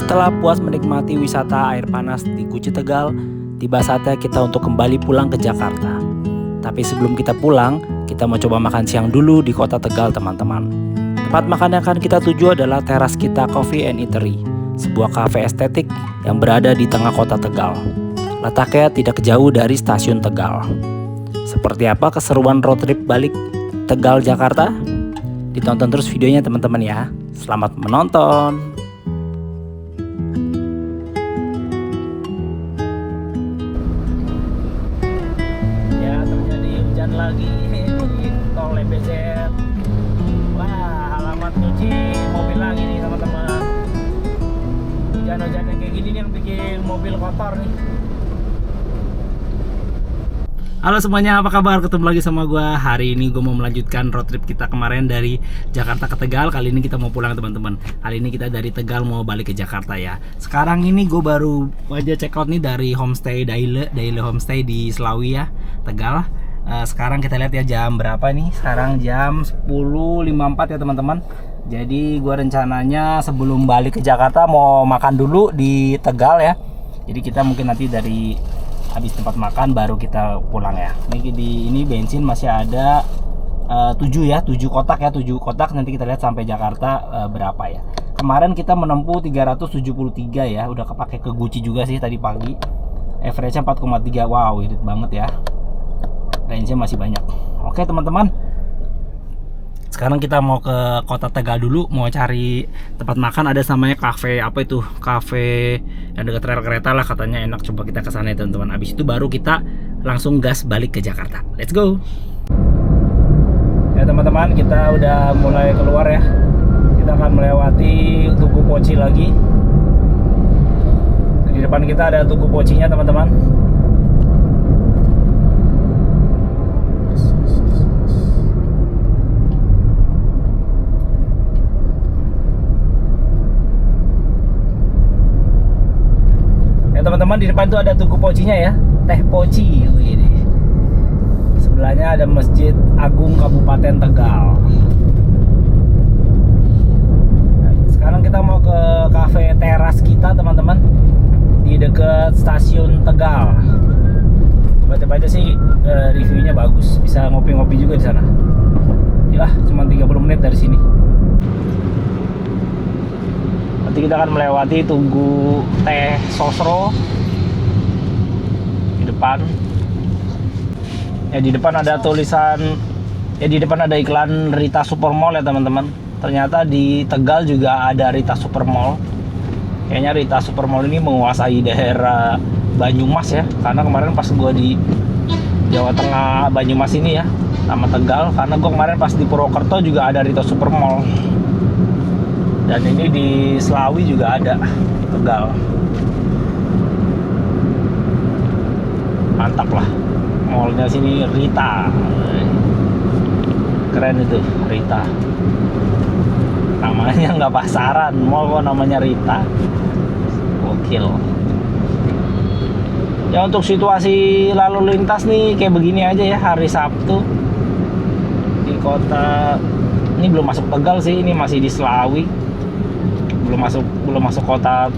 Setelah puas menikmati wisata air panas di Guci Tegal, tiba saatnya kita untuk kembali pulang ke Jakarta. Tapi sebelum kita pulang, kita mau coba makan siang dulu di kota Tegal, teman-teman. Tempat makan yang akan kita tuju adalah Teras Kita Coffee and Eatery, sebuah kafe estetik yang berada di tengah kota Tegal. Letaknya tidak jauh dari stasiun Tegal. Seperti apa keseruan road trip balik Tegal Jakarta? Ditonton terus videonya, teman-teman ya. Selamat menonton. Lagi di tol MBZ. Wah, alamat cuci mobil lagi nih, teman-teman. Hujan-hujan yang kayak gini nih yang bikin mobil kotor nih. Halo semuanya, apa kabar? Ketemu lagi sama gue. Hari ini gue mau melanjutkan road trip kita kemarin dari Jakarta ke Tegal. Kali ini kita mau pulang, teman-teman. Kali ini kita dari Tegal mau balik ke Jakarta ya. Sekarang ini gue baru aja check out nih dari homestay Daile Homestay di Slawi ya, Tegal. Sekarang kita lihat ya jam berapa nih. Sekarang jam 10.54 ya, teman-teman. Jadi gue rencananya sebelum balik ke Jakarta mau makan dulu di Tegal ya. Jadi kita mungkin nanti dari habis tempat makan baru kita pulang ya. Ini bensin masih ada 7 kotak ya, 7 kotak. Nanti kita lihat sampai Jakarta berapa ya. Kemarin kita menempuh 373 ya. Udah kepake ke Guci juga sih tadi pagi. Average-nya 4,3. Wow, irit banget ya. Range-nya masih banyak. Oke, teman-teman. Sekarang kita mau ke kota Tegal dulu, mau cari tempat makan. Ada namanya kafe, apa itu? Kafe yang dekat rel kereta lah, katanya enak. Coba kita ke sana ya, teman-teman. Habis itu baru kita langsung gas balik ke Jakarta. Let's go. Ya, teman-teman, kita udah mulai keluar ya. Kita akan melewati Tugu Poci lagi. Di depan kita ada Tugu Pocinya, teman-teman. Teman-teman, di depan tuh ada Tugu Pocinya ya, Teh Poci. Wih, sebelahnya ada Masjid Agung Kabupaten Tegal. Sekarang kita mau ke kafe Teras Kita, teman-teman, di dekat stasiun Tegal. Baca-baca aja sih reviewnya bagus, bisa ngopi-ngopi juga di sana. Ya, cuma 30 menit dari sini. Nanti kita akan melewati Tugu Teh Sosro di depan. Ya, di depan ada tulisan, ya di depan ada iklan Rita Supermall ya, teman-teman. Ternyata di Tegal juga ada Rita Supermall. Kayaknya Rita Supermall ini menguasai daerah Banyumas ya, karena kemarin pas gue di Jawa Tengah Banyumas ini ya, sama Tegal, karena gue kemarin pas di Purwokerto juga ada Rita Supermall. Dan ini di Slawi juga ada, Tegal. Mantap lah. Mallnya sini Rita. Keren itu, Rita. Namanya nggak pasaran, mall kok namanya Rita. Gokil. Ya, untuk situasi lalu lintas nih kayak begini aja ya, hari Sabtu di kota. Ini belum masuk Tegal sih, ini masih di Slawi. Belum masuk kota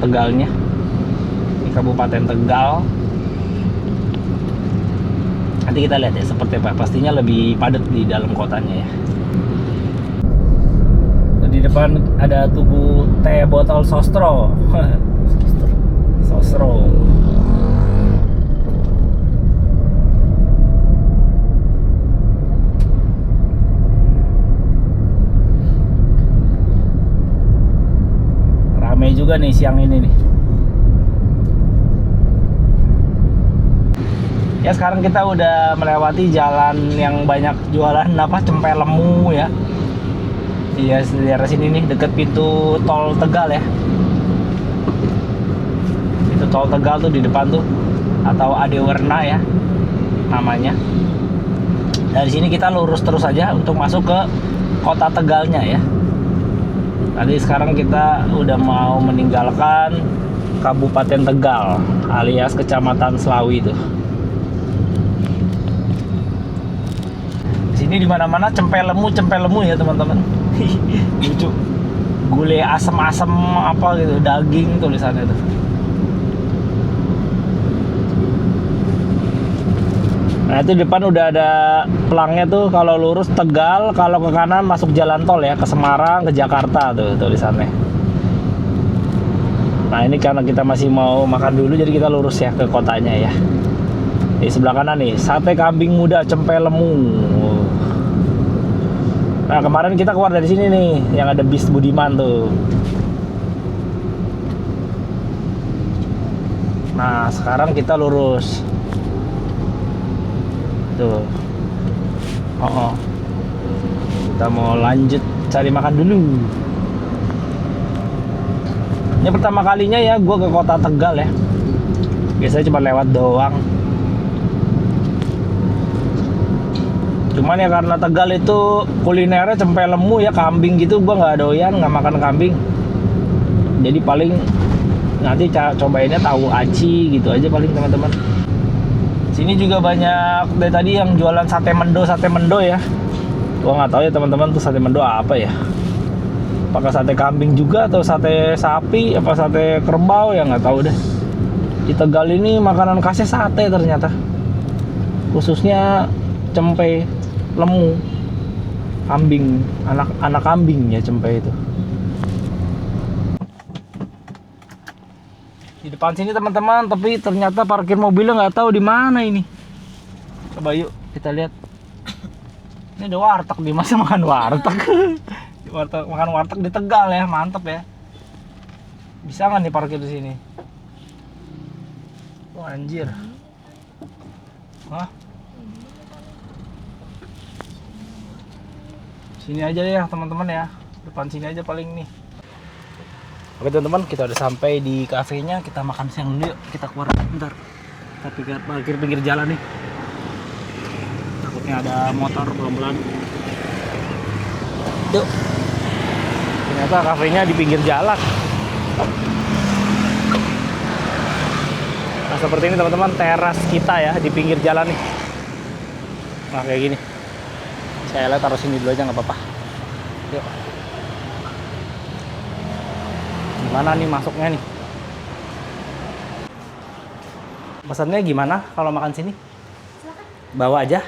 Tegalnya, di Kabupaten Tegal. Nanti kita lihat ya seperti apa. Pastinya lebih padat di dalam kotanya ya. Di depan ada Tugu Teh Botol Sosro. Sosro. Juga nih siang ini nih. Ya, sekarang kita udah melewati jalan yang banyak jualan cempel lemu ya. Iya, di daerah sini nih deket pintu tol Tegal ya. Pintu tol Tegal tuh di depan tuh, atau Adewerna ya namanya. Dari sini kita lurus terus aja untuk masuk ke kota Tegalnya ya. Tadi sekarang kita udah mau meninggalkan Kabupaten Tegal alias Kecamatan Slawi itu. Di sini di mana-mana cempel lemu ya, teman-teman. Lucu. gulai asem-asem apa gitu, daging tulisannya tuh. Nah itu depan udah ada pelangnya tuh, kalau lurus Tegal, kalau ke kanan masuk jalan tol ya, ke Semarang, ke Jakarta tuh tulisannya. Nah ini karena kita masih mau makan dulu, jadi kita lurus ya ke kotanya ya. Di sebelah kanan nih, sate kambing muda Cempelemu. Nah kemarin kita keluar dari sini nih, yang ada bis Budiman tuh. Nah sekarang kita lurus. Tuh. Oh. Kita mau lanjut cari makan dulu. Ini pertama kalinya ya gue ke kota Tegal ya. Biasanya cuma lewat doang. Cuman ya karena Tegal itu kulinernya Cempelemu ya, kambing gitu, gue nggak doyan, nggak makan kambing. Jadi paling nanti cobainnya tahu aci gitu aja paling teman-teman. Sini juga banyak dari tadi yang jualan sate mendo ya. Gua nggak tahu ya teman-teman tuh sate mendo apa ya. Apakah sate kambing juga atau sate sapi, apa sate kerbau ya nggak tahu deh. Di Tegal ini makanan khasnya sate ternyata. Khususnya cempe lemu kambing, anak kambing ya cempe itu. Di depan sini teman-teman, tapi ternyata parkir mobilnya nggak tahu di mana ini. Coba yuk kita lihat. Ini ada warteg, di masa makan warteg. Makan warteg di Tegal ya, mantep ya. Bisa nggak nih parkir di sini? Oh anjir. Hah? Sini aja ya teman-teman ya. Depan sini aja paling nih. Oke teman-teman, kita udah sampai di kafenya. Kita makan siang dulu yuk. Kita keluar bentar. Kita parkir pinggir jalan nih. Takutnya ada motor pelan-pelan. Yuk. Ternyata kafenya di pinggir jalan. Nah seperti ini teman-teman, teras kita ya di pinggir jalan nih. Nah kayak gini. Saya lihat taruh sini dulu aja nggak apa-apa. Yuk. Gimana nih masuknya nih? Pesannya gimana kalau makan sini? Silakan. Bawa aja.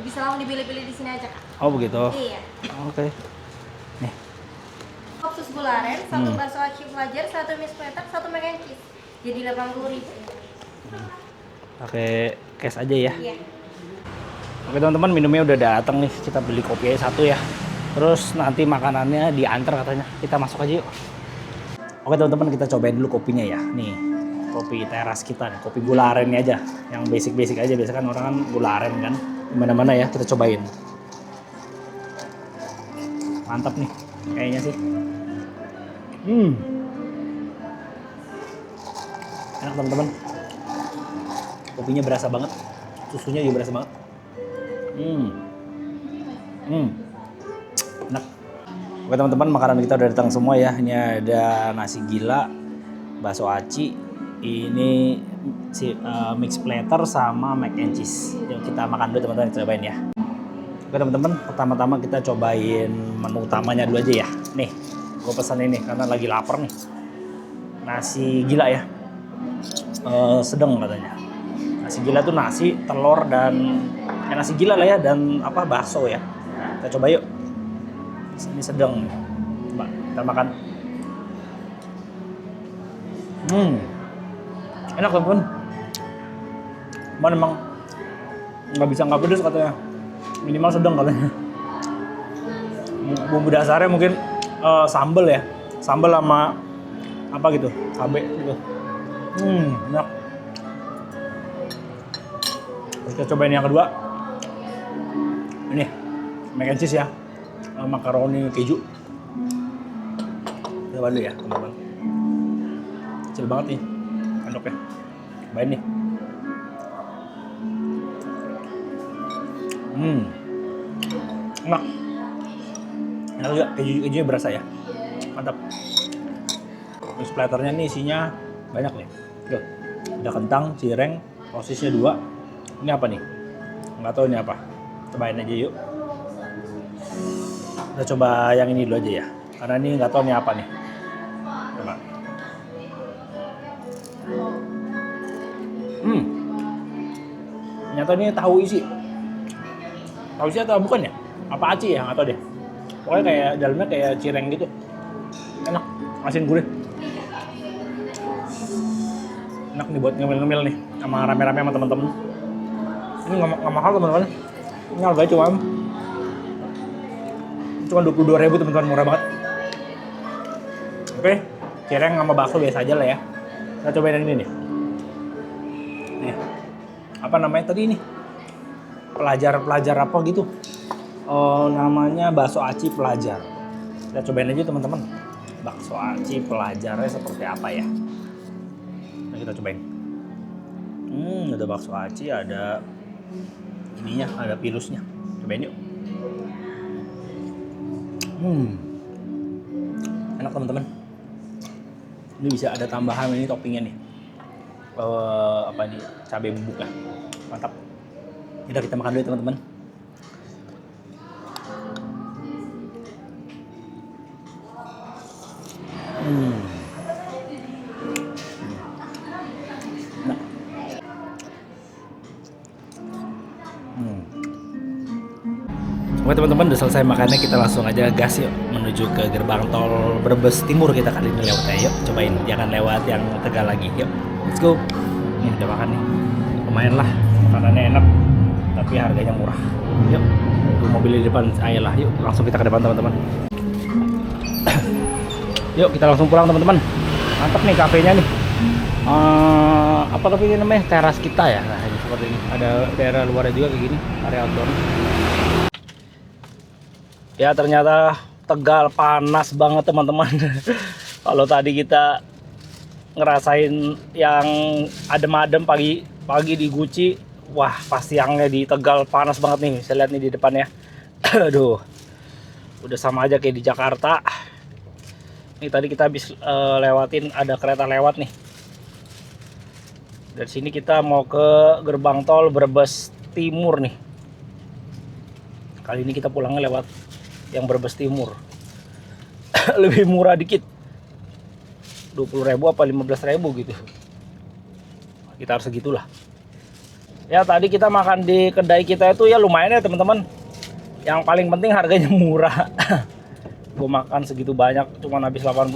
Bisa langsung dipilih-pilih di sini aja, Kak. Oh begitu. Iya. Oke. Nih. Opsus gula aren, satu bakso aci pelajar, satu mie splatter, satu mac and cheese. Jadi 80.000. Pakai cash aja ya. Iya. Oke teman-teman, minumnya udah datang nih. Kita beli kopi aja satu ya. Terus nanti makanannya diantar katanya. Kita masuk aja yuk. Oke teman-teman, kita cobain dulu kopinya ya. Nih, kopi teras kita nih. Kopi gula aren aja. Yang basic-basic aja. Biasa kan orang kan gula aren kan. Dimana-mana ya, kita cobain. Mantap nih, kayaknya sih. Enak teman-teman. Kopinya berasa banget. Susunya juga berasa banget. Enak. Oke teman-teman, makanan kita udah datang semua ya. Ini ada nasi gila, bakso aci, ini mix platter sama mac and cheese. Yuk kita makan dulu teman-teman, kita cobain ya. Oke teman-teman, pertama-tama kita cobain menu utamanya dulu aja ya. Nih, gue pesan ini karena lagi lapar nih. Nasi gila ya, sedang katanya. Nasi gila tuh nasi, telur dan nasi gila lah ya, dan apa bakso ya. Kita coba yuk. Ini sedang. Coba kita makan. Enak teman-teman. Cuman emang nggak pedes katanya. Minimal sedang katanya. Bumbu dasarnya mungkin sambal ya. Sambal sama apa gitu, cabai gitu. Enak. Kita cobain yang kedua. Ini mac and cheese ya. Makaroni keju. Coba dulu ya teman-teman. Kecil banget nih sendoknya. Cobain nih. Enak. Enak juga, kejunya berasa ya. Mantap. Mix platternya nih isinya banyak nih. Tuh. Ada kentang, cireng, sosisnya 2. Ini apa nih? Nggak tahu ini apa. Cobain aja yuk. Kita coba yang ini dulu aja ya. Karena ini nggak tahu nih apa nih. Coba. Ternyata ini tahu isi. Tahu isi atau bukan ya? Apa aci ya? Nggak tahu deh. Pokoknya kayak dalamnya kayak cireng gitu. Enak, asin gurih. Enak nih buat ngemil-ngemil nih sama rame-rame sama teman-teman. Ini nggak mahal teman-teman. Ini harganya cuma 22.000 teman-teman, murah banget. Oke, cireng sama bakso biasa aja lah ya. Kita cobain yang ini nih. Nih, apa namanya tadi ini? Pelajar apa gitu? Oh, namanya bakso aci pelajar. Kita cobain aja teman-teman. Bakso aci pelajarnya seperti apa ya? Nah, kita cobain. Ada bakso aci, ada ininya, ada pilusnya. Cobain yuk. Enak teman-teman. Ini bisa ada tambahan ini toppingnya nih. Apa nih? Cabai bubuk lah. Mantap. Udah kita makan dulu teman-teman. Oke teman-teman, udah selesai makannya, kita langsung aja gas yuk menuju ke gerbang tol Brebes Timur. Kita kali ini lewatnya, yuk cobain, jangan lewat yang Tegal lagi. Yuk, let's go. Nih udah makan nih, lumayan lah, makanannya enak, tapi harganya murah. Yuk, mobil di depan saya lah, yuk langsung kita ke depan teman-teman. Yuk kita langsung pulang teman-teman. Mantap nih kafenya nih. Apa tapi ini namanya teras kita ya. Nah ini seperti ini, ada daerah luarnya juga kayak gini, area outdoor. Ya ternyata Tegal panas banget teman-teman. Kalau tadi kita ngerasain yang adem-adem pagi di Guci, wah pas siangnya di Tegal panas banget nih. Saya lihat nih di depannya. Aduh, udah sama aja kayak di Jakarta. Ini tadi kita habis lewatin, ada kereta lewat nih. Dari sini kita mau ke gerbang tol Brebes Timur nih. Kali ini kita pulangnya lewat yang Brebes Timur. Lebih murah dikit, 20.000 apa 15.000 gitu. Kita harus segitulah. Ya tadi kita makan di kedai kita itu ya lumayan ya teman-teman. Yang paling penting harganya murah. Gue makan segitu banyak cuma habis 80.000.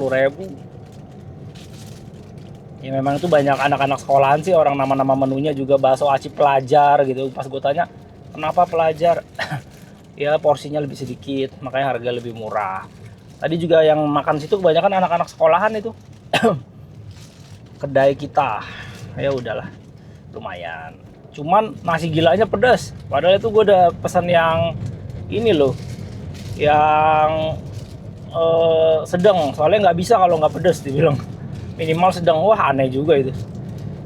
Ya memang itu banyak anak-anak sekolahan sih, orang nama-nama menunya juga bakso aci pelajar gitu. Pas gue tanya kenapa pelajar, ya porsinya lebih sedikit, makanya harga lebih murah. Tadi juga yang makan situ kebanyakan anak-anak sekolahan itu. Kedai kita, ya udahlah, lumayan. Cuman nasi gilanya pedas. Padahal itu gue udah pesan yang ini loh, yang sedang. Soalnya nggak bisa kalau nggak pedas, dibilang minimal sedang. Wah aneh juga itu.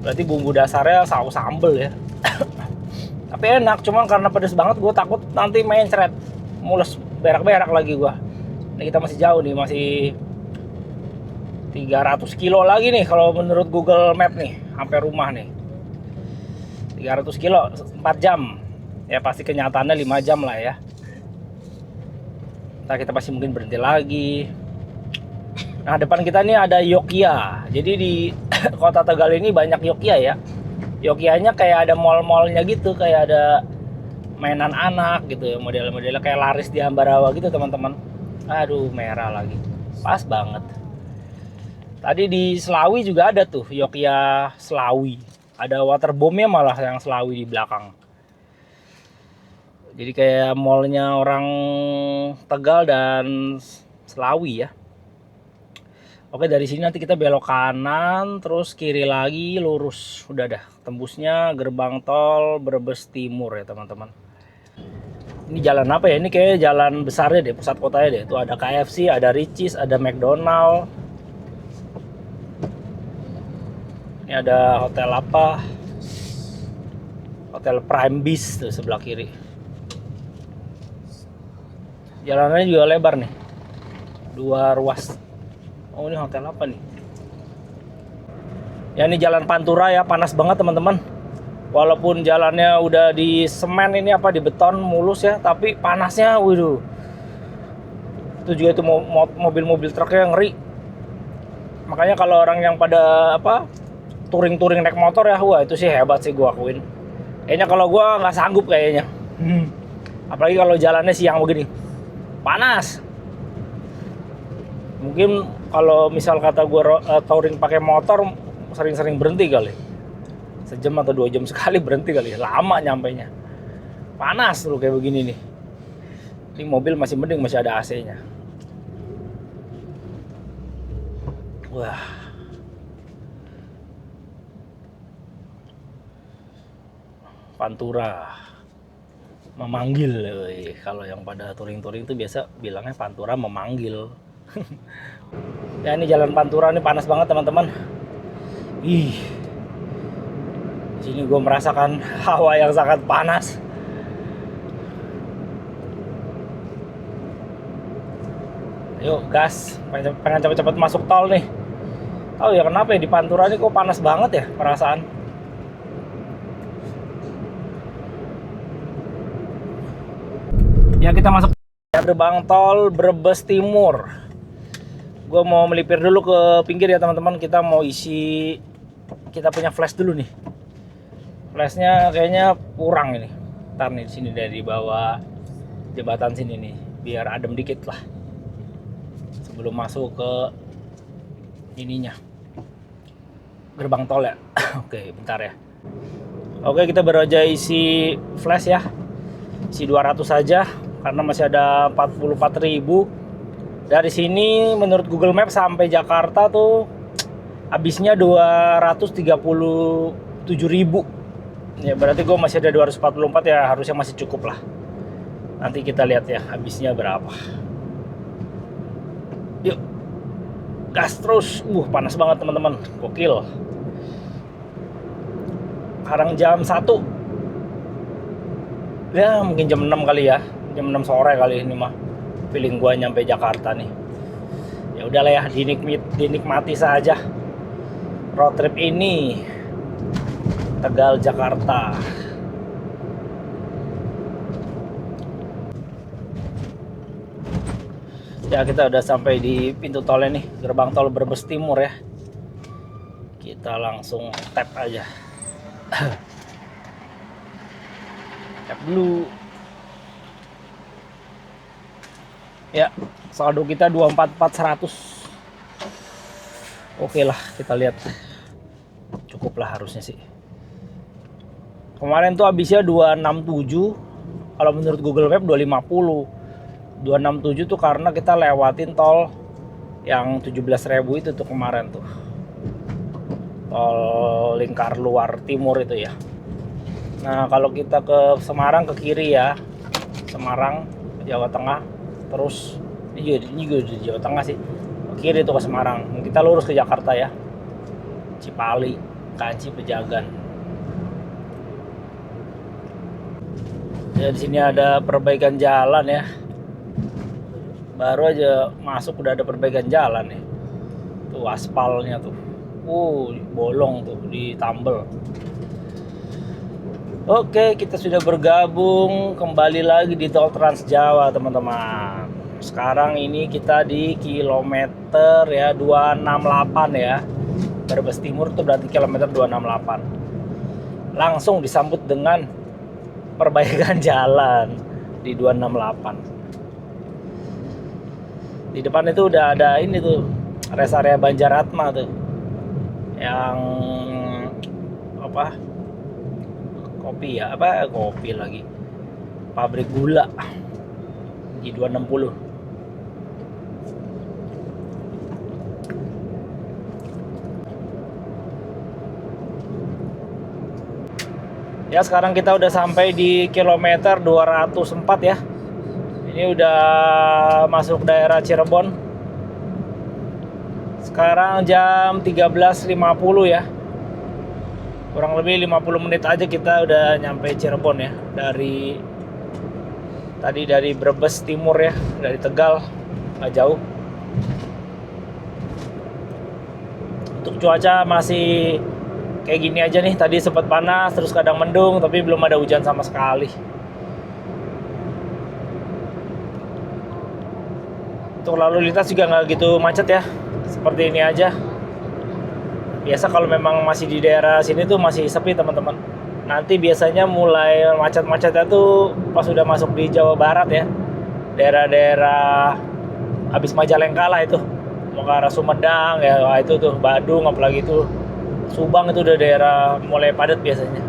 Berarti bumbu dasarnya saus sambel ya. Tapi enak, cuman karena pedes banget gue takut nanti mencret, mules, berak-berak lagi gue. Ini kita masih jauh nih, masih 300 kilo lagi nih kalau menurut Google Map nih, sampai rumah nih. 300 kilo, 4 jam. Ya pasti kenyataannya 5 jam lah ya. Ntar kita pasti mungkin berhenti lagi. Nah depan kita nih ada Yogya. Jadi di kota Tegal ini banyak Yogya ya. Yogyanya kayak ada mall-mallnya gitu, kayak ada mainan anak gitu ya, model-modelnya kayak Laris di Ambarawa gitu teman-teman. Aduh merah lagi, pas banget. Tadi di Selawi juga ada tuh Yogya Selawi, ada waterbombnya malah yang Selawi di belakang. Jadi kayak mallnya orang Tegal dan Selawi ya. Oke, dari sini nanti kita belok kanan, terus kiri lagi, lurus. Udah dah, tembusnya gerbang tol Brebes Timur ya teman-teman. Ini jalan apa ya? Ini kayak jalan besarnya deh, pusat kotanya deh. Itu ada KFC, ada Richeese, ada McDonald. Ini ada hotel apa? Hotel Prime Beach tuh sebelah kiri. Jalanannya juga lebar nih, 2 ruas. Oh ini hotel apa nih? Ya ini jalan Pantura ya, panas banget teman-teman. Walaupun jalannya udah di semen ini apa, di beton mulus ya, tapi panasnya waduh. Itu juga itu mobil-mobil truknya ngeri. Makanya kalau orang yang pada touring-touring naik motor ya, wah itu sih hebat sih gua akuin. Kayaknya kalau gua nggak sanggup kayaknya. Apalagi kalau jalannya siang begini, panas. Mungkin kalau misal kata gua touring pakai motor sering-sering berhenti kali. Sejam atau 2 jam sekali berhenti kali, lama nyampainya. Panas tuh kayak begini nih. Ini mobil masih mending, masih ada AC-nya. Wah. Pantura memanggil. Kalau yang pada touring-touring itu biasa bilangnya Pantura memanggil. Ya ini jalan Pantura nih panas banget teman-teman. Ih. Di sini gue merasakan hawa yang sangat panas. Yuk gas, pengen cepet-cepet masuk tol nih. Tahu ya kenapa ya di Pantura ini kok panas banget ya perasaan. Ya kita masuk gerbang tol Brebes Timur. Gue mau melipir dulu ke pinggir ya teman-teman. Kita mau isi, kita punya flash dulu nih. Flashnya kayaknya kurang ini. Ntar nih di sini dari bawah jembatan sini nih, biar adem dikit lah. Sebelum masuk ke ininya gerbang tol ya. Oke bentar ya. Oke kita baru aja isi flash ya, isi 200 saja karena masih ada 44.000. Dari sini menurut Google Maps sampai Jakarta tuh habisnya 237.000 ya, berarti gue masih ada 244 ya, harusnya masih cukup lah. Nanti kita lihat ya habisnya berapa. Yuk gas terus. Panas banget teman-teman, gokil. Sekarang jam 1 ya, mungkin jam 6 kali ya, jam 6 sore kali ini mah feeling gua nyampe Jakarta nih. Ya udahlah ya, dinikmati saja road trip ini Tegal Jakarta. Ya kita udah sampai di pintu tolnya nih, gerbang tol Brebes Timur ya. Kita langsung tap aja. Tap dulu. Ya, saldo kita 244.100. Oke lah, kita lihat. Cukup lah harusnya sih. Kemarin tuh habisnya 267. Kalau menurut Google Map 250. 267 tuh karena kita lewatin tol yang 17.000 itu tuh kemarin tuh. Tol lingkar luar timur itu ya. Nah, kalau kita ke Semarang ke kiri ya. Semarang, Jawa Tengah. Terus ini juga di Jawa Tengah sih. Ke kiri tuh ke Semarang. Kita lurus ke Jakarta ya. Cipali, Kanci, Pejagan. Ya di sini ada perbaikan jalan ya. Baru aja masuk udah ada perbaikan jalan nih. Tuh aspalnya tuh. Bolong tuh ditambel. Oke, kita sudah bergabung kembali lagi di tol Trans Jawa, teman-teman. Sekarang ini kita di kilometer ya 268 ya. Brebes Timur tuh berarti kilometer 268. Langsung disambut dengan perbaikan jalan di 268. Di depan itu udah ada ini tuh, rest area Banjaratma tuh. Yang kopi ya, kopi lagi. Pabrik gula di 260. Ya sekarang kita udah sampai di kilometer 204 ya. Ini udah masuk daerah Cirebon. Sekarang jam 13.50 ya. Kurang lebih 50 menit aja kita udah nyampe Cirebon ya. Dari Brebes Timur ya, dari Tegal, nggak jauh. Untuk cuaca masih kayak gini aja nih. Tadi sempat panas, terus kadang mendung, tapi belum ada hujan sama sekali. Untuk lalu lintas juga nggak gitu macet ya, seperti ini aja. Biasa kalau memang masih di daerah sini tuh masih sepi teman-teman. Nanti biasanya mulai macet-macetnya tuh pas sudah masuk di Jawa Barat ya, daerah-daerah habis Majalengka lah itu, mau ke arah Sumedang ya, wah itu tuh Badung, apalagi itu Subang, itu udah daerah mulai padat biasanya.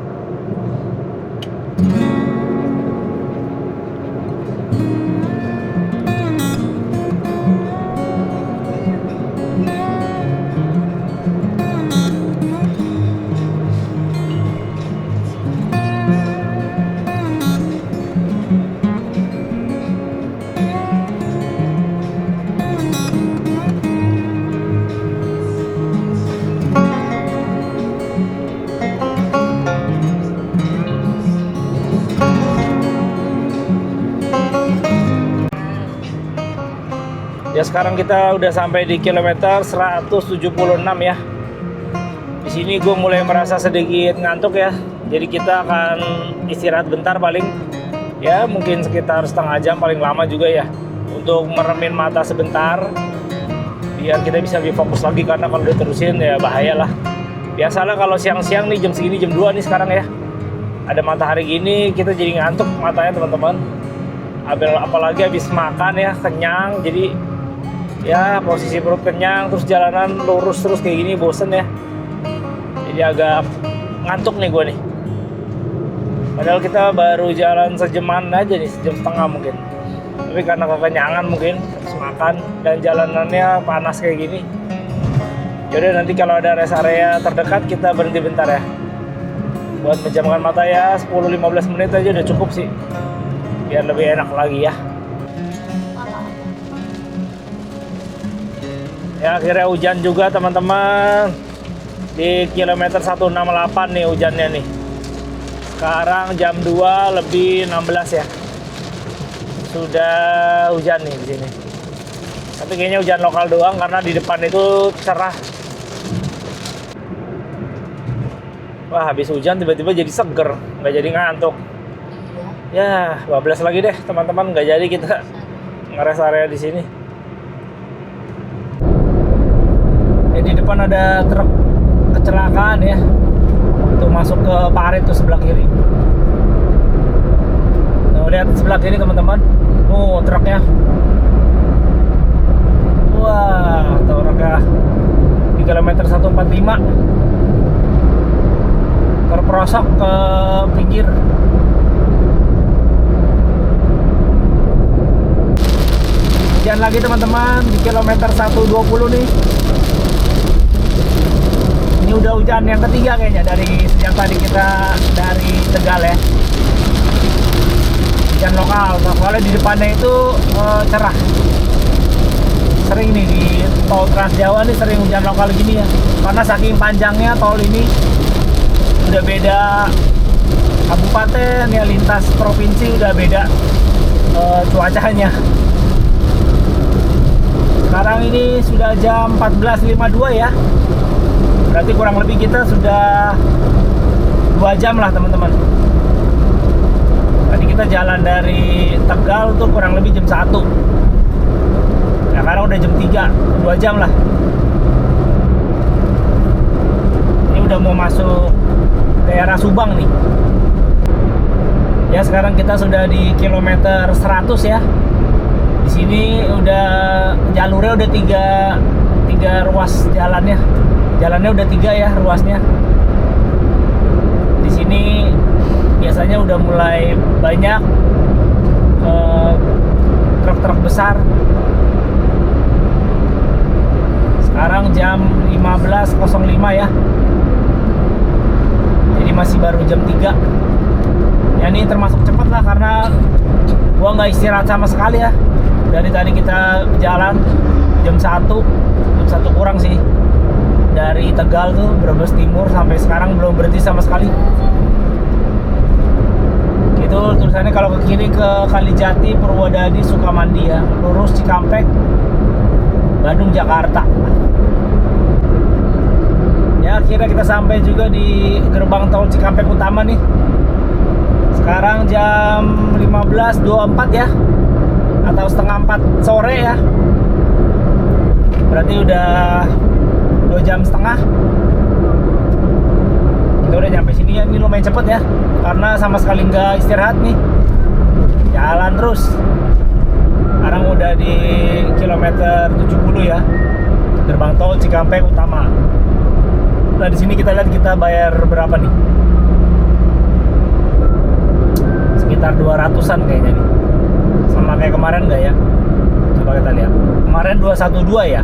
Ya sekarang kita udah sampai di kilometer 176 ya. Di sini gue mulai merasa sedikit ngantuk ya. Jadi kita akan istirahat bentar paling ya, mungkin sekitar setengah jam paling lama juga ya, untuk meremin mata sebentar biar kita bisa lebih fokus lagi, karena kalau diterusin ya bahaya lah. Biasalah kalau siang-siang nih, jam segini jam 2 nih sekarang ya, ada matahari gini kita jadi ngantuk matanya teman-teman. Apalagi habis makan ya, kenyang, jadi ya posisi perut kenyang, terus jalanan lurus terus kayak gini bosen ya, jadi agak ngantuk nih gue nih. Padahal kita baru jalan sejaman aja nih, sejam setengah mungkin, tapi karena kekenyangan mungkin habis makan dan jalanannya panas kayak gini. Yaudah, nanti kalau ada rest area terdekat kita berhenti bentar ya, buat menjamkan mata ya, 10-15 menit aja udah cukup sih, biar lebih enak lagi ya. Ya akhirnya hujan juga teman-teman. Di kilometer 168 nih hujannya nih. Sekarang jam 2 lebih 16 ya. Sudah hujan nih di sini. Tapi kayaknya hujan lokal doang, karena di depan itu cerah. Wah, habis hujan tiba-tiba jadi seger, nggak jadi ngantuk. Ya, bablas lagi deh teman-teman, nggak jadi kita ngeres area di sini. Di depan ada truk kecelakaan ya, tuh masuk ke parit tuh sebelah kiri. Nah, lihat sebelah kiri teman-teman, truknya, wah, truknya di kilometer 145 terperosok ke pinggir. Hujan lagi teman-teman di kilometer 120 nih. Ini udah hujan yang ketiga kayaknya dari sejak tadi kita dari Tegal ya. Hujan lokal, soalnya di depannya itu cerah. Sering nih di tol Trans Jawa nih sering hujan lokal gini ya, karena saking panjangnya tol ini udah beda kabupaten ya, lintas provinsi udah beda cuacanya. Sekarang ini sudah jam 14.52 ya. Berarti kurang lebih kita sudah 2 jam lah teman-teman. Tadi kita jalan dari Tegal tuh kurang lebih jam 1. Ya sekarang udah jam 3, 2 jam lah. Ini udah mau masuk daerah Subang nih. Ya sekarang kita sudah di kilometer 100 ya. Di sini udah jalurnya udah 3 ruas jalannya. Jalannya udah 3 ya ruasnya. Di sini biasanya udah mulai banyak truk-truk besar. Sekarang jam 15.05 ya. Jadi masih baru jam 3. Ya ini termasuk cepat lah, karena gua nggak istirahat sama sekali ya. Dari tadi kita jalan jam 1 kurang sih. Dari Tegal tuh, Brebes Timur sampai sekarang belum berhenti sama sekali. Itu tulisannya kalau ke kiri ke Kalijati, Purwodadi, Sukamandi ya. Lurus Cikampek, Bandung, Jakarta. Ya akhirnya kita sampai juga di gerbang tol Cikampek Utama nih. Sekarang jam 15.24 ya, atau setengah 4 sore ya. Berarti udah 2 jam setengah kita udah nyampe sini ya. Ini lumayan cepet ya, karena sama sekali nggak istirahat nih, jalan terus. Sekarang udah di kilometer 70 ya, gerbang tol Cikampek Utama. Nah di sini kita lihat kita bayar berapa nih, sekitar 200-an kayaknya nih. Sama kayak kemarin nggak ya? Coba kita lihat. Kemarin 212 ya.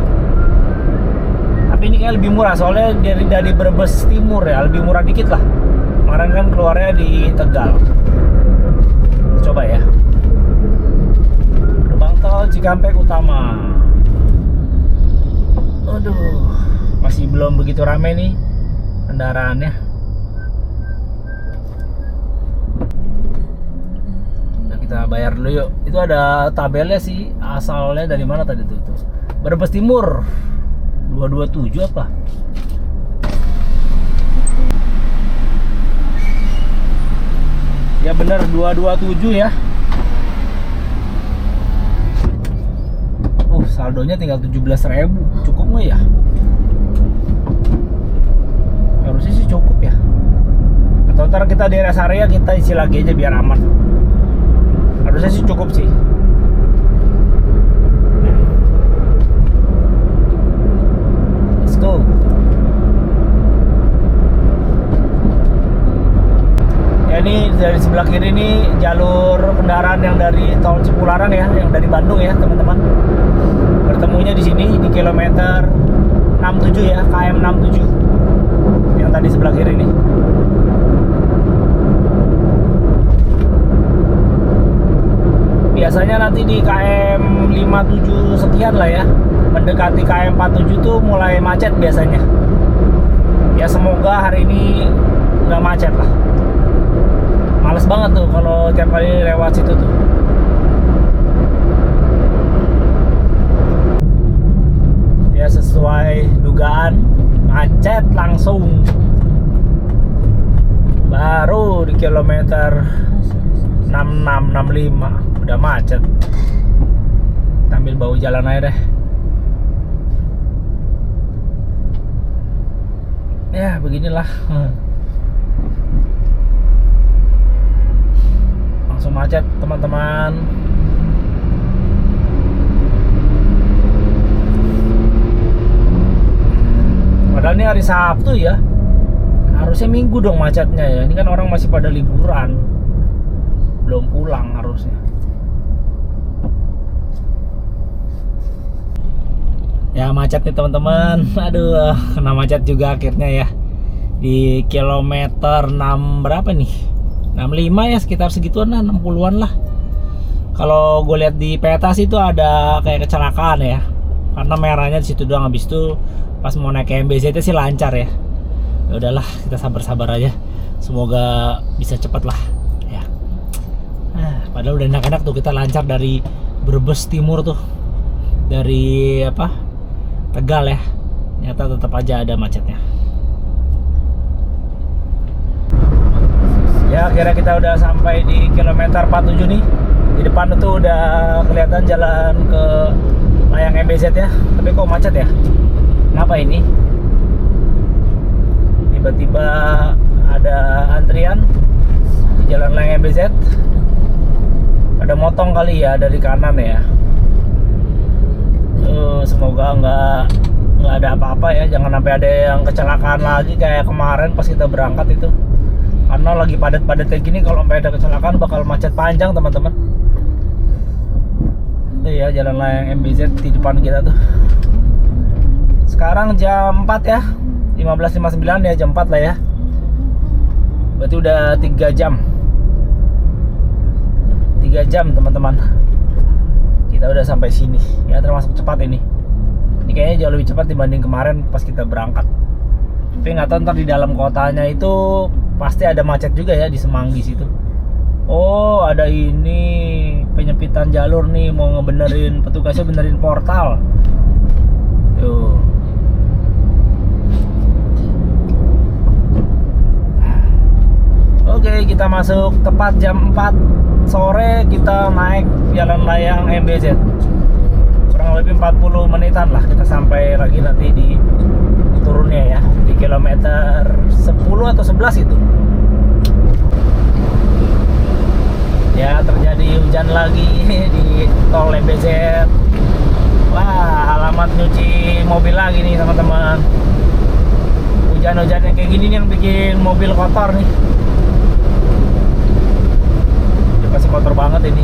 Tapi ini kayak lebih murah, soalnya dari Brebes Timur ya, lebih murah dikit lah. Kemarin kan keluarnya di Tegal. Coba ya. Gerbang tol Cikampek Utama. Aduh, masih belum begitu rame nih kendaraannya. Nah, kita bayar dulu yuk. Itu ada tabelnya sih, asalnya dari mana tadi tuh? Brebes Timur 227 apa? Ya bener 227 ya. Saldonya tinggal 17.000. Cukup nggak ya? Harusnya sih cukup ya. Atau ntar kita di rest area kita isi lagi aja biar aman. Harusnya sih cukup sih. Let's go. Ya ini dari sebelah kiri ini jalur kendaraan yang dari tol Cipularang ya, yang dari Bandung ya teman-teman. Bertemunya di sini di kilometer 67 ya, KM 67 yang tadi sebelah kiri ini. Biasanya nanti di KM 57 sekian lah ya, mendekati KM 47 tuh mulai macet biasanya. Ya semoga hari ini nggak macet lah. Males banget tuh kalau tiap kali lewat situ tuh. Ya sesuai dugaan, macet langsung. Baru di kilometer 6665 udah macet. Kita ambil bau jalan aja deh. Ya beginilah. Langsung macet teman-teman. Padahal ini hari Sabtu ya, harusnya Minggu dong macetnya ya. Ini kan orang masih pada liburan, belum pulang harusnya. Ya macet nih teman-teman. Aduh, kena macet juga akhirnya ya. Di kilometer 6 berapa nih? 65 ya, sekitar segituan lah, 60-an lah. Kalau gue lihat di peta sih itu ada kayak kecelakaan ya, karena merahnya di situ doang. Habis itu pas mau naik ke MBZ sih lancar ya. Ya udahlah, kita sabar-sabar aja. Semoga bisa cepat lah ya. Padahal udah enak-enak tuh kita lancar dari Brebes Timur tuh, dari apa, Tegal ya. Ternyata tetap aja ada macetnya. Ya akhirnya kita udah sampai di kilometer 47 nih. Di depan itu udah kelihatan jalan ke layang MBZ ya. Tapi kok macet ya? Kenapa ini? Tiba-tiba ada antrian di jalan layang MBZ. Ada motong kali ya dari kanan ya. Semoga nggak ada apa-apa ya. Jangan sampai ada yang kecelakaan lagi kayak kemarin pas kita berangkat itu. Karena lagi padat-padat kayak gini, kalau sampai ada kecelakaan bakal macet panjang teman-teman. Itu ya jalan layang MBZ di depan kita tuh. Sekarang jam 4 ya, 15.59 ya, jam 4 lah ya. Berarti udah 3 jam. 3 jam teman-teman. Kita udah sampai sini. Ya termasuk cepat ini. Ini kayaknya jauh lebih cepat dibanding kemarin pas kita berangkat. Tapi nggak tahu ntar di dalam kotanya itu pasti ada macet juga ya di Semanggi situ. Oh ada ini penyempitan jalur nih, mau ngebenerin, petugasnya benerin portal. Tuh. Oke, kita masuk tepat jam 4 sore, kita naik jalan layang MBZ. Kurang kurang lebih 40 menitan lah kita sampai lagi nanti di turunnya ya, di kilometer 10 atau 11 itu. Ya, terjadi hujan lagi di tol MBZ. Wah, alamat nyuci mobil lagi nih teman-teman. Hujan-hujan yang kayak gini nih yang bikin mobil kotor nih. Ya, pasti kotor banget ini.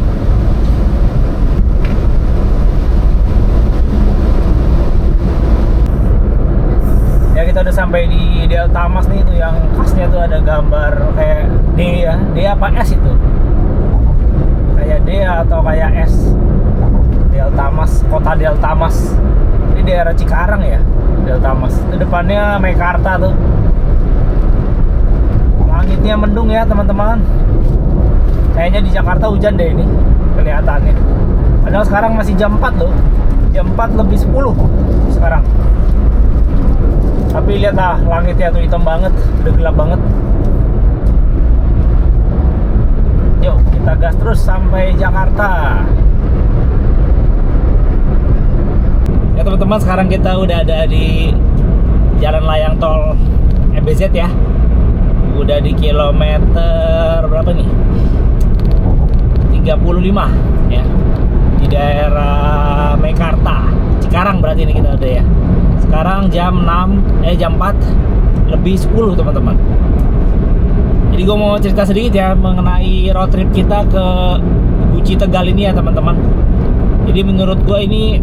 Ya, kita udah sampai di Delta Mas nih, itu yang khasnya tuh ada gambar kayak D ya. D apa S itu? Kayak D atau kayak S. Delta Mas, kota Delta Mas. Ini daerah Cikarang ya, Delta Mas. Itu depannya Meikarta tuh. Langitnya mendung ya teman-teman. Kayaknya di Jakarta hujan deh ini kelihatannya. Padahal sekarang masih jam 4 loh. Jam 4 lebih 10 sekarang. Tapi lihat lah, langitnya tuh hitam banget, udah gelap banget. Yuk kita gas terus sampai Jakarta. Ya teman-teman, sekarang kita udah ada di jalan layang tol MBZ ya. Udah di kilometer berapa nih? 35 ya. Di daerah Meikarta, Cikarang berarti ini kita udah ya. Sekarang jam 4 lebih 10 teman-teman. Jadi gue mau cerita sedikit ya mengenai road trip kita ke Guci Tegal ini ya teman-teman. Jadi menurut gue ini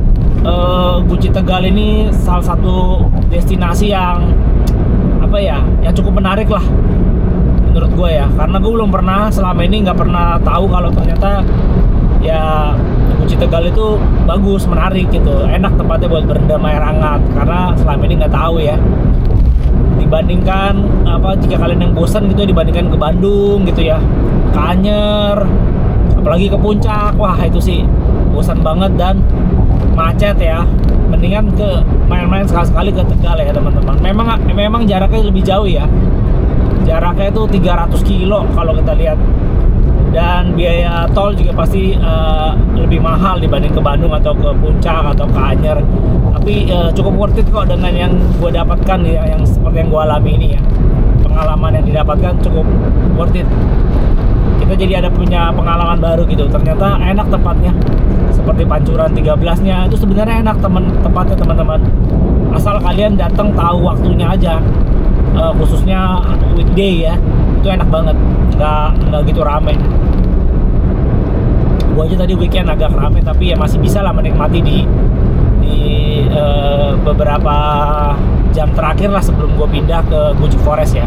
Guci Tegal ini salah satu destinasi yang apa ya, yang cukup menarik lah menurut gue ya. Karena gue belum pernah selama ini, nggak pernah tahu kalau ternyata ya Guci Tegal itu bagus, menarik gitu, enak tempatnya buat berendam air hangat. Karena selama ini nggak tahu ya, dibandingkan apa, jika kalian yang bosan gitu dibandingkan ke Bandung gitu ya, ke Anyer, apalagi ke Puncak, wah itu sih bosan banget dan macet ya. Mendingan ke main-main sekali-sekali ke Tegal ya teman-teman. Memang jaraknya lebih jauh ya, jaraknya itu 300 kilo kalau kita lihat. Dan biaya tol juga pasti lebih mahal dibanding ke Bandung atau ke Puncak atau ke Anyer. Tapi cukup worth it kok dengan yang gue dapatkan ya, yang seperti yang gue alami ini ya. Pengalaman yang didapatkan cukup worth it. Kita jadi ada punya pengalaman baru gitu. Ternyata enak tempatnya. Seperti Pancuran 13-nya itu sebenarnya enak tempatnya teman-teman. Asal kalian datang tahu waktunya aja. Khususnya weekday ya, itu enak banget, nggak gitu rame. Gua aja tadi weekend agak rame, tapi ya masih bisa lah menikmati di beberapa jam terakhir lah sebelum gue pindah ke Guci Forest ya.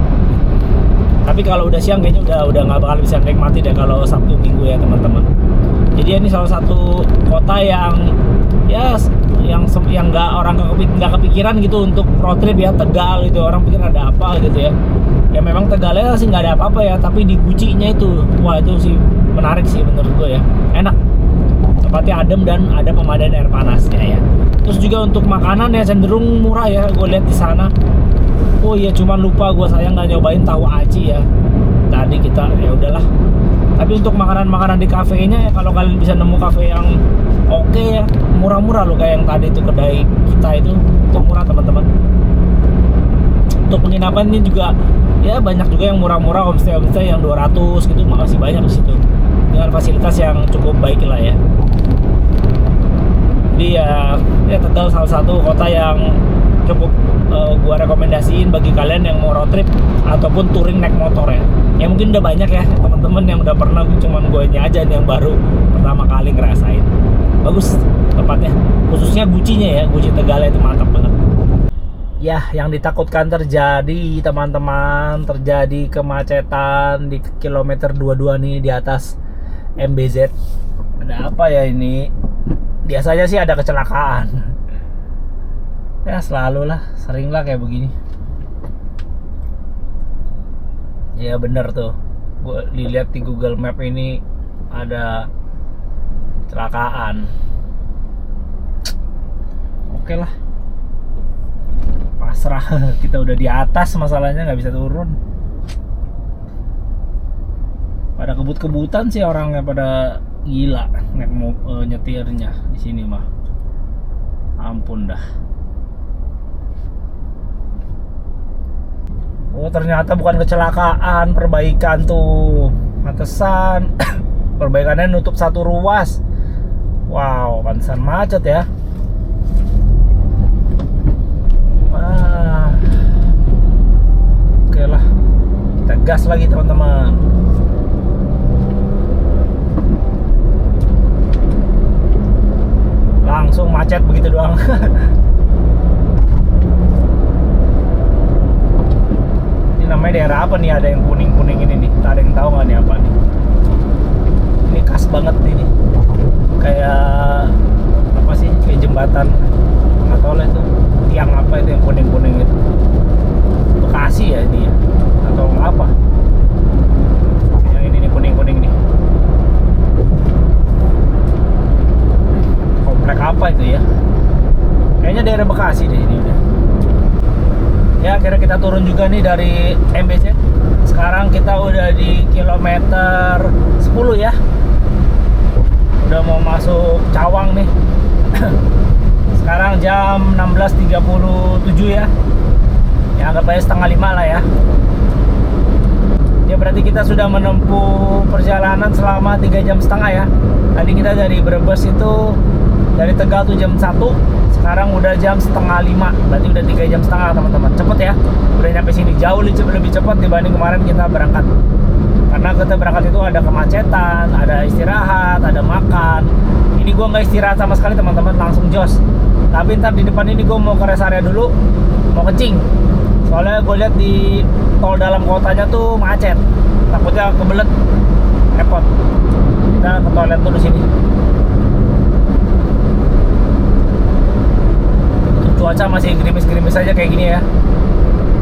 Tapi kalau udah siang kayaknya udah nggak bakal bisa menikmati deh kalau Sabtu Minggu ya teman-teman. Jadi ini salah satu kota yang ya yang nggak kepikiran gitu untuk road trip ya, Tegal gitu. Orang pikir ada apa gitu ya. Ya memang Tegalnya sih nggak ada apa-apa ya, tapi di Gucinya itu, wah itu sih menarik sih menurut gue ya. Enak, tempatnya adem dan ada pemandian air panasnya ya. Terus juga untuk makanan ya cenderung murah ya, gue lihat di sana. Oh iya, cuman lupa gue sayang nggak nyobain tahu aci ya. Tadi kita ya udahlah. Tapi untuk makanan-makanan di kafenya ya, kalau kalian bisa nemu kafe yang oke ya, murah-murah loh, kayak yang tadi itu kedai kita itu murah teman-teman. Untuk penginapan ini juga ya banyak juga yang murah-murah, homestay yang 200 gitu masih banyak di situ dengan fasilitas yang cukup baik lah ya. Jadi ya Tegal salah satu kota yang cukup gua rekomendasiin bagi kalian yang mau road trip ataupun touring naik motor ya. Ya mungkin udah banyak ya teman-teman yang udah pernah, cuman gue aja nih yang baru pertama kali ngerasain. Bagus tempatnya, khususnya Gucinya ya, Guci Tegal itu mantap banget. Ya, yang ditakutkan terjadi teman-teman, terjadi kemacetan di kilometer 22 nih di atas MBZ. Ada apa ya ini? Biasanya sih ada kecelakaan. Ya selalu lah, sering lah kayak begini. Ya bener tuh, gue dilihat di Google Map ini ada kecelakaan. Oke lah, pasrah. Kita udah di atas, masalahnya nggak bisa turun. Pada kebut-kebutan sih orangnya, pada gila nyetirnya di sini mah. Ampun dah. Oh ternyata bukan kecelakaan, perbaikan tuh. Pantesan perbaikannya nutup satu ruas. Wow, pantesan macet ya. Oke lah, kita gas lagi teman-teman. Langsung macet begitu doang. Ini namanya daerah apa nih? Ada yang kuning-kuning ini nih. Ada yang tahu nggak nih apa nih? Ini khas banget ini. Kayak apa sih? Kayak jembatan. Nggak tahu lah itu. Tiang apa itu yang kuning-kuning itu? Bekasi ya ini ya? Atau apa? Yang ini nih kuning-kuning nih. Komplek apa itu ya? Kayaknya daerah Bekasi deh ini udah. Ya akhirnya kita turun juga nih dari MBZ. Sekarang kita udah di kilometer 10 ya. Udah mau masuk Cawang nih. Sekarang jam 16.37 ya. Ya anggap aja setengah 5 lah ya. Ya berarti kita sudah menempuh perjalanan selama 3 jam setengah ya. Tadi kita dari Brebes itu, dari Tegal tuh jam 1. Sekarang udah jam setengah 5. Berarti udah 3 jam setengah teman-teman. Cepet ya. Udah nyampe sini jauh lebih cepat dibanding kemarin kita berangkat. Karena kita berangkat itu ada kemacetan, ada istirahat, ada makan. Ini gua nggak istirahat sama sekali teman-teman, langsung jos. Tapi ntar di depan ini gua mau ke rest area dulu, mau kencing. Soalnya gue lihat di tol dalam kotanya tuh macet, takutnya kebelet, repot. Kita ke toilet dulu sini. Untuk cuaca masih gerimis-gerimis aja kayak gini ya.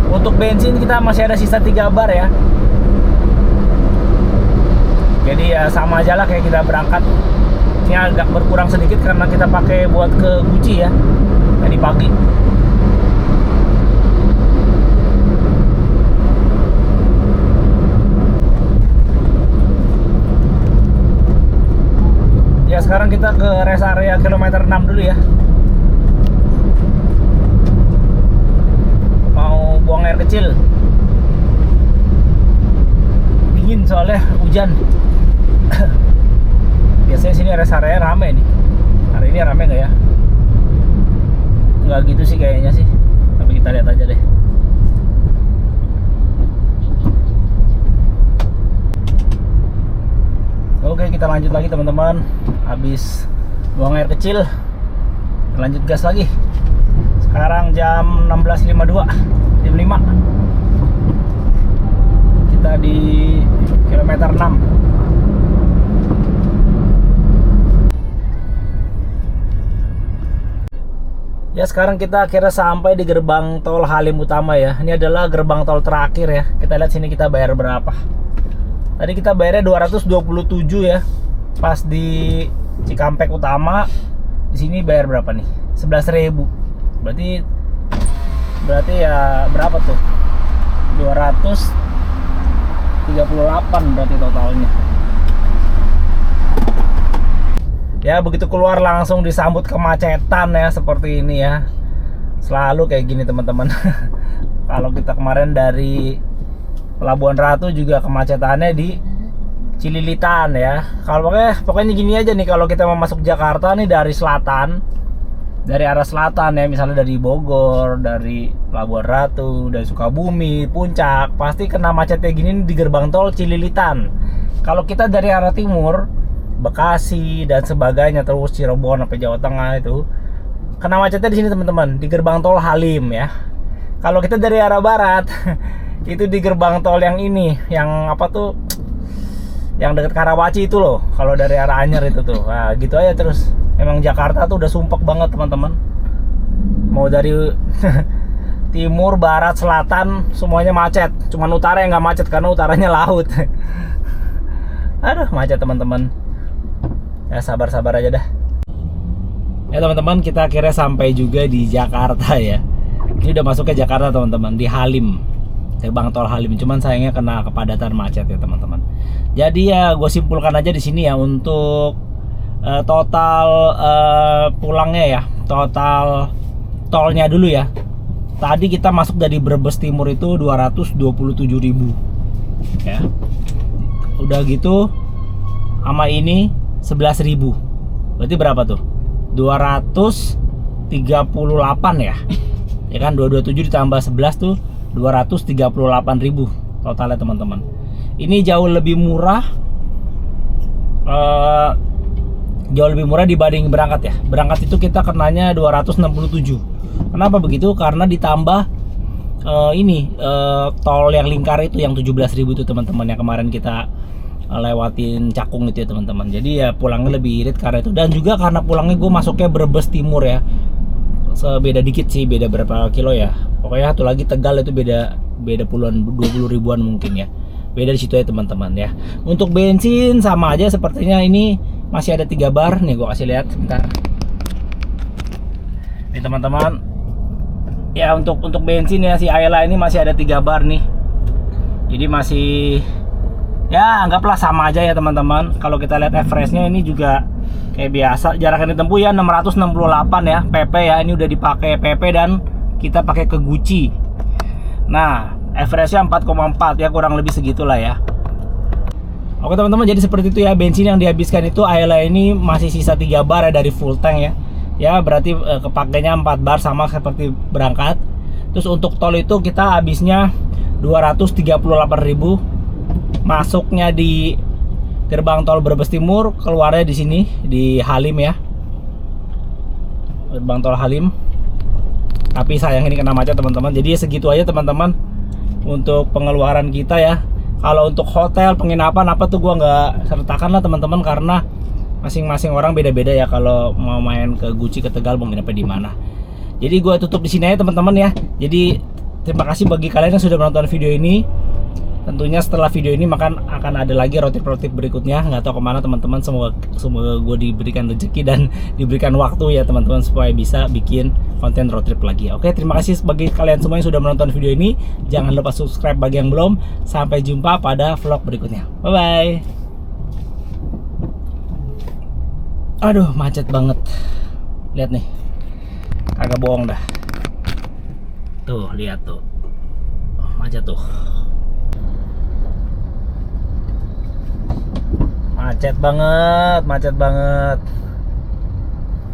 Untuk bensin kita masih ada sisa 3 bar ya. Jadi ya sama aja lah kayak kita berangkat. Ini agak berkurang sedikit karena kita pakai buat ke Guci ya tadi pagi. Ya sekarang kita ke rest area kilometer 6 dulu ya. Mau buang air kecil. Dingin soalnya hujan. Biasanya sini rest area rame nih. Hari ini rame nggak ya? Nggak gitu sih kayaknya sih. Tapi kita lihat aja deh. Oke, kita lanjut lagi teman-teman. Habis buang air kecil, lanjut gas lagi. Sekarang jam 16.52, jam 5. Kita di kilometer 6. Ya sekarang kita akhirnya sampai di gerbang tol Halim Utama ya. Ini adalah gerbang tol terakhir ya. Kita lihat sini kita bayar berapa. Tadi kita bayarnya 227 ya. Pas di Cikampek Utama. Di sini bayar berapa nih? 11.000. Berarti ya berapa tuh? 238 berarti totalnya. Ya begitu keluar langsung disambut kemacetan ya seperti ini ya. Selalu kayak gini teman-teman. Kalau kita kemarin dari Pelabuhan Ratu juga kemacetannya di Cililitan ya. Kalau pokoknya gini aja nih, kalau kita mau masuk Jakarta nih dari selatan, dari arah selatan ya, misalnya dari Bogor, dari Pelabuhan Ratu, dari Sukabumi, Puncak, pasti kena macetnya gini di gerbang tol Cililitan. Kalau kita dari arah timur, Bekasi dan sebagainya, terus Cirebon sampai Jawa Tengah itu kena macetnya di sini teman-teman, di gerbang tol Halim ya. Kalau kita dari arah barat itu di gerbang tol yang ini, yang apa tuh, yang dekat Karawaci itu loh. Kalau dari arah Anyer itu tuh, nah gitu aja terus. Memang Jakarta tuh udah sumpek banget teman-teman. Mau dari timur, barat, selatan, semuanya macet. Cuman utara yang nggak macet karena utaranya laut. Aduh macet teman-teman. Ya sabar-sabar aja dah. Ya teman-teman, kita akhirnya sampai juga di Jakarta ya. Ini udah masuk ke Jakarta teman-teman, di Halim, gerbang tol Halim. Cuman sayangnya kena kepadatan macet ya teman-teman. Jadi ya gue simpulkan aja di sini ya, untuk total pulangnya ya, total tolnya dulu ya. Tadi kita masuk dari Brebes Timur itu 227.000 ya. Udah gitu sama ini 11.000. Berarti berapa tuh? 238 ya. Ya kan 227 ditambah 11 tuh 238.000 totalnya teman-teman. Ini jauh lebih murah. Jauh lebih murah dibanding berangkat ya. Berangkat itu kita kenanya 267. Kenapa begitu? Karena ditambah tol yang lingkar itu yang 17.000 itu teman-teman, yang kemarin kita lewatin Cakung itu ya teman-teman. Jadi ya pulangnya lebih irit karena itu, dan juga karena pulangnya gue masuknya Brebes Timur ya. Beda dikit sih, beda berapa kilo ya. Pokoknya satu lagi Tegal itu beda puluhan 20 ribuan mungkin ya. Beda di situ ya teman-teman ya. Untuk bensin sama aja sepertinya, ini masih ada 3 bar nih, gue kasih lihat sebentar. Nih teman-teman. Ya untuk bensin ya, si Ayla ini masih ada 3 bar nih. Jadi masih ya anggaplah sama aja ya teman-teman. Kalau kita lihat average-nya ini juga kayak biasa, jarak yang ditempuh ya 668 ya PP ya. Ini udah dipakai PP dan kita pakai ke Gucci. Nah, average-nya 4,4 ya, kurang lebih segitulah ya. Oke teman-teman, jadi seperti itu ya bensin yang dihabiskan itu. Ayla ini masih sisa 3 bar ya dari full tank ya. Ya berarti kepakainya 4 bar sama seperti berangkat. Terus untuk tol itu kita habisnya 238.000. Masuknya di gerbang tol Brebes Timur, keluarnya di sini di Halim ya. Gerbang tol Halim. Tapi sayang ini kena macet teman-teman. Jadi segitu aja teman-teman untuk pengeluaran kita ya. Kalau untuk hotel, penginapan apa tuh gua nggak sertakan lah teman-teman, karena masing-masing orang beda-beda ya kalau mau main ke Gucci ke Tegal mau nginep di mana. Jadi gue tutup di sini aja teman-teman ya. Jadi terima kasih bagi kalian yang sudah menonton video ini. Tentunya setelah video ini akan ada lagi road trip berikutnya. Nggak tahu kemana teman-teman. Semoga gue diberikan rezeki dan diberikan waktu ya teman-teman supaya bisa bikin konten road trip lagi. Oke, terima kasih bagi kalian semua yang sudah menonton video ini. Jangan lupa subscribe bagi yang belum. Sampai jumpa pada vlog berikutnya. Bye bye. Aduh, macet banget. Lihat nih. Kagak bohong dah. Tuh, lihat tuh. Macet tuh. Macet banget.